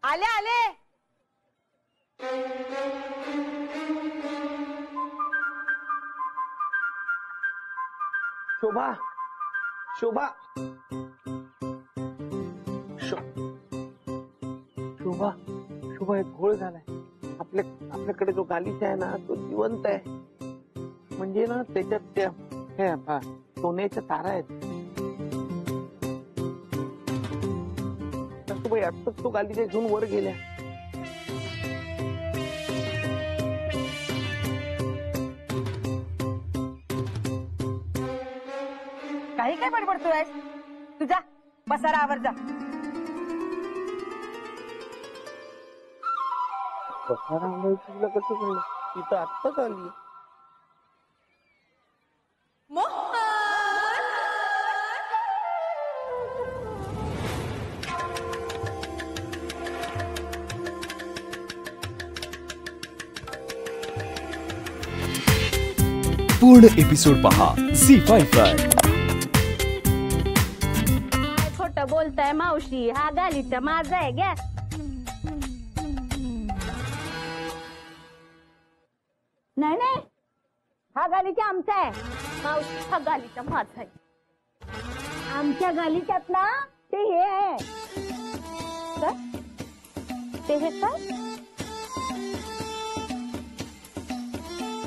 आले आले. शोभा शोभा शोभा शोभा, एक घोळ झालाय. आपल्याकडे जो गालीचा आहे ना तो जिवंत आहे. म्हणजे ना त्याच्यात त्या सोन्याच्या तारा आहेत. सासूबाई आत्ताच तो गालीचा घेऊन वर गेल्या. काही काय बडबडतोय? तुझा बसारा आवर जा. बसारा तुला कसं कळलं? तिथं आत्ताच आली. पूर्ण एपिसोड पहा झी5 वर. खोटं बोलताय मावशी, हा गालीचा माझा आहे. घ्या. नाही नाही, हा गालीचा आमचा आहे. मावशी, हा गालीचा माझा आहे. आमच्या गालीच्यात ना ते हे आहे. ते हे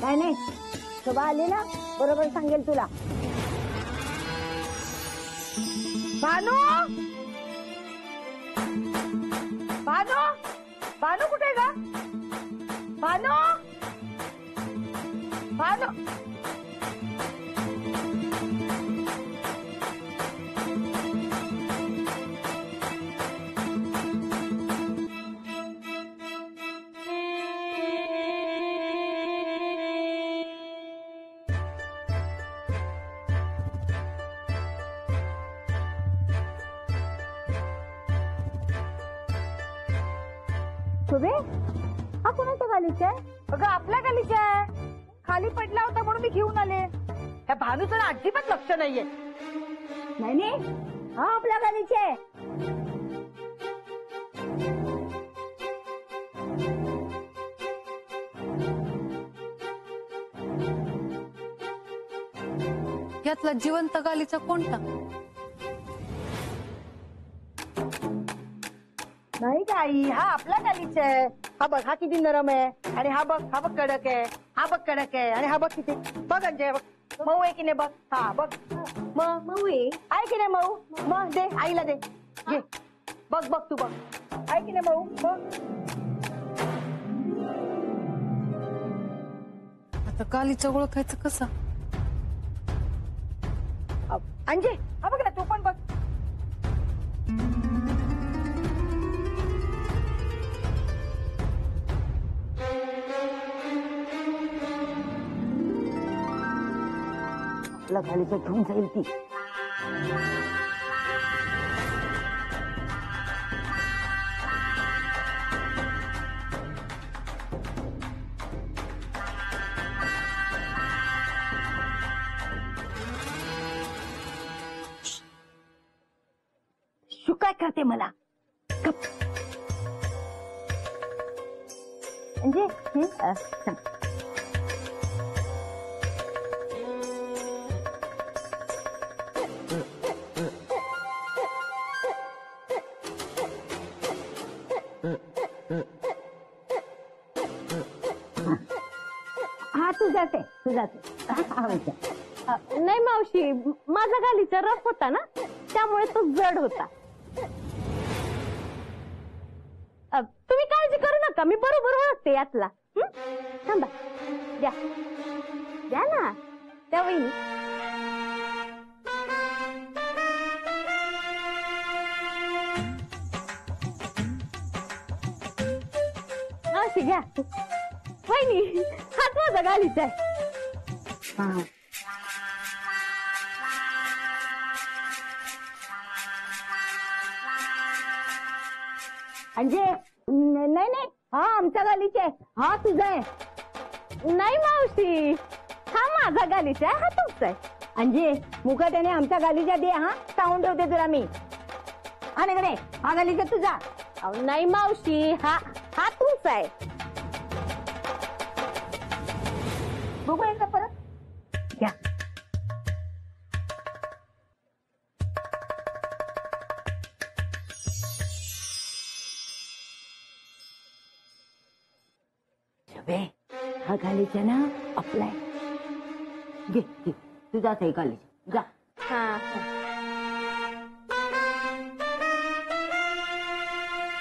काय नाही. शोभा आली ना बरोबर सांगेल तुला. भानू भानू भानू कुठे ग? भानू भानू. शोभे, हा कोणाच्या गालीचा आहे? अगं आपल्या गालीचा आहे. खाली पडला होता म्हणून मी घेऊन आले. ह्या भानूचं ना अजिबात लक्ष नाहीये. नाही नाही, हा आपल्या गालीचा आहे. यातला जिवंत गालीचा कोणता? नाही का आई, हा आपला गालीचा आहे. हा बघ, हा किती नरम आहे. आणि हा बघ कडक आहे. हा बघ कडक आहे. आणि हा बघ किती, बघ अंजय, बघ मऊ आहे की नाही बघ. हा बघ मऊ आहे की नाही मऊ. मग दे आईला, दे घे. बघ बघ तू बघ, आहे की नाही मऊ. बघ आता गालीचा ओळखायचं कसं? अंजय, हा बघ ना, तू पण बघ. आपल्या गालीचा घेऊन जाईल ती. तू काय करते मला? म्हणजे हा तू जाते. नाही मावशी, माझा गालीचा रफ होता ना, त्यामुळे तो जड होता. तुम्ही काळजी करू नका, मी बरोबर ओळखते यातला. थांबा, द्या ना त्या वहिनी. मावशी घ्या. वहिनी, हाच माझा गालीचा आहे. अंजे, नाही नाही, हा आमच्या गालीचा आहे. हा तुझा आहे. नाही मावशी, हा माझा गालीचा आहे, हा तुमचा आहे. अंजे, मुकाट्याने आमच्या गालीचा दे. हा सांगून ठेवते तुला मी. आणि कडे हा गालीचा तुझा. अहो, नाही मावशी, हा हा तुमचा आहे. बघू एकदा परत घ्या. शबे, हा गालीचा ना आपला आहे. घे घे, तू जात आहे गालीचा, जा. हा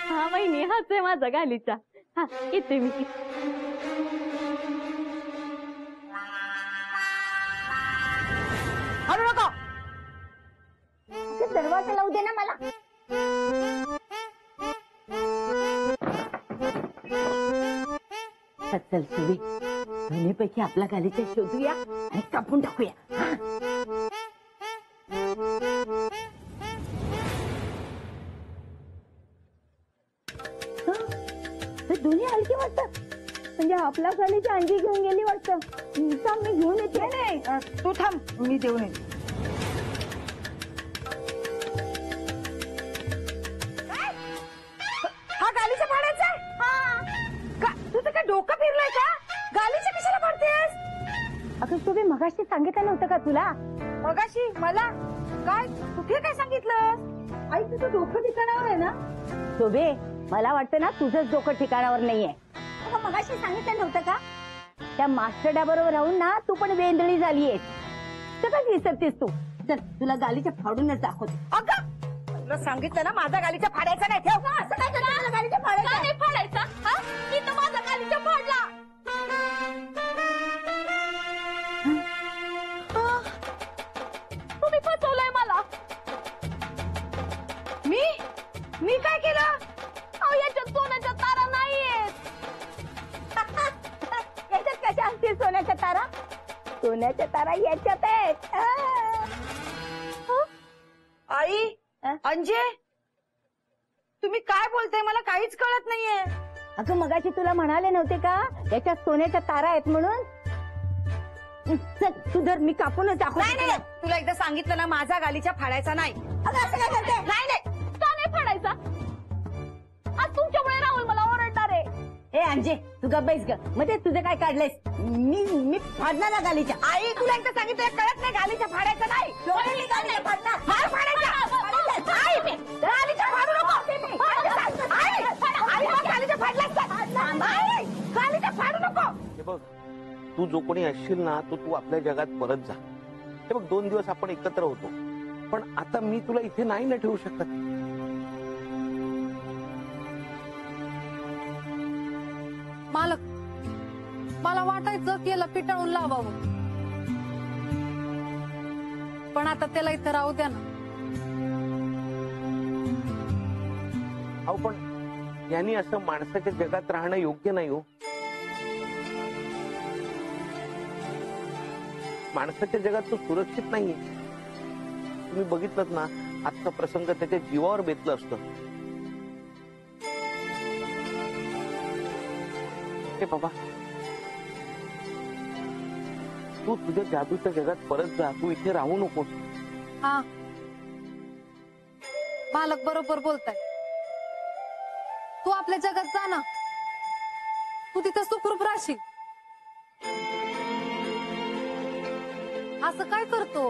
हा वहिनी, हाच आहे माझा गालीचा. हा येते मी. हळू नको. दरवाजा लावू दे ना मला. चल सुवी, दोन्हीपैकी आपला गालीचा शोधूया आणि कापून टाकूया. दोन्ही हलकी वाटतात, म्हणजे आपल्या गालीची अंडी घेऊन गेली वाटतं. थांब, मी घेऊन येते. नाही तू थांब, मी देऊन येते. हा गालीच्या फाडायचा आहे? तुझं काय डोकं फिरलंय का? गालीच्या कशाला फाडतेस? अगं सुवी, मगाशी सांगितलं नव्हतं का तुला? मगाशी मला काय? कुठे काय सांगितलं? आई, तुझं डोकं ठिकाणावर आहे ना? शोभे, मला वाटतं ना तुझंच डोकं ठिकाणावर नाहीये. अगं मगाशी सांगितलं नव्हतं का? त्या मास्टरडा बरोबर राहून ना तू पण वेंदळी झालीयस. सगळं विसरतेस तू. चल, तुला गालीच्या फाडूनच दाखवते. अगं, तुला सांगितलं ना माझा गालीच्या फाडायचा नाही. ठेव. असं काय करतो, तुला गालीच्या फाडायचा? नाही फाडायचा, हा? मी तर माझा गालीचा फाडला. तुम्ही फसवलंय मला. मी काय केलं? अहो, याच्यात सोन्याच्या तारा नाहीयेत. याच्यात कशा असतील सोन्याच्या तारा? सोन्याच्या तारा याच्यात आहेत. आई, अंजे, तुम्ही काय बोलताय? मला काहीच कळत नाहीये. अगं मगाशी तुला म्हणाले नव्हते का याच्यात सोन्याच्या तारा आहेत म्हणून? चल, तू जर मी कापूनच दाखवते. नाही, तुला एकदा सांगितलं ना माझा गालीच्या फाडायचा नाही. अगं असं काय करते? नाही. का नाही फाडायचा? आज तुमच्यामुळे राहुल मला ओरडणार आहे. ए अंजे, तू गप्प बैस ग. म्हणजे तुझं काय काढलंयस? मी फाडणार ना गालीच्या. आई, तुला एकदा सांगितलं कळत नाही? गालीच्या फाडायचा नाही. मी गालीच्या फाडणार. मला फाडायचा. आई, गालीच्या फाडू नको. आई, मग गालीच्या फाडलास का? आई, गालीच्या फाडू नको. हे बघ, तू जो कोणी असशील ना तू आपल्या जगात परत जा. हे बघ, 2 दिवस आपण एकत्र होतो, पण आता मी तुला इथे नाही ना ठेवू शकत. मालक, मला वाटायचं की याला पिटाळून लावावं, पण आता त्याला इथं राहू द्या ना. अहो, पण यांनी असं माणसाच्या जगात राहणं योग्य नाही हो. माणसाच्या जगात तो सुरक्षित नाहीये. तुम्ही बघितलं ना, आजचा प्रसंग त्याच्या जीवावर बेतलं असतं. हे बाबा, तू तुझ्या जादूच्या जगात परत जा. तू इथे राहू नकोस. हा, मालक बरोबर बोलताय. तू आपल्या जगात जा ना, तू तिथं सुखरूप राहशील. असं काय करतो?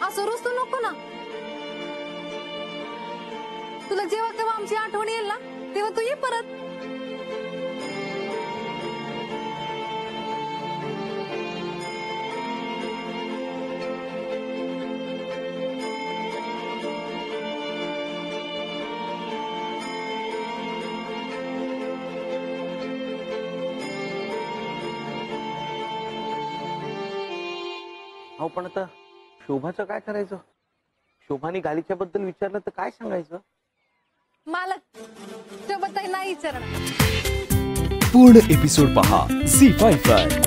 असं रुसू नको ना. तुला जेव्हा केव्हा आमची आठवण येईल ना, तेव्हा तू ये परत. अहो, पण आता शोभाचं काय करायचं? शोभाने गालीच्या बद्दल विचारलं तर काय सांगायचं? मालक, त्याबद्दल नाही विचारणार. पूर्ण एपिसोड पहा झी5 वर.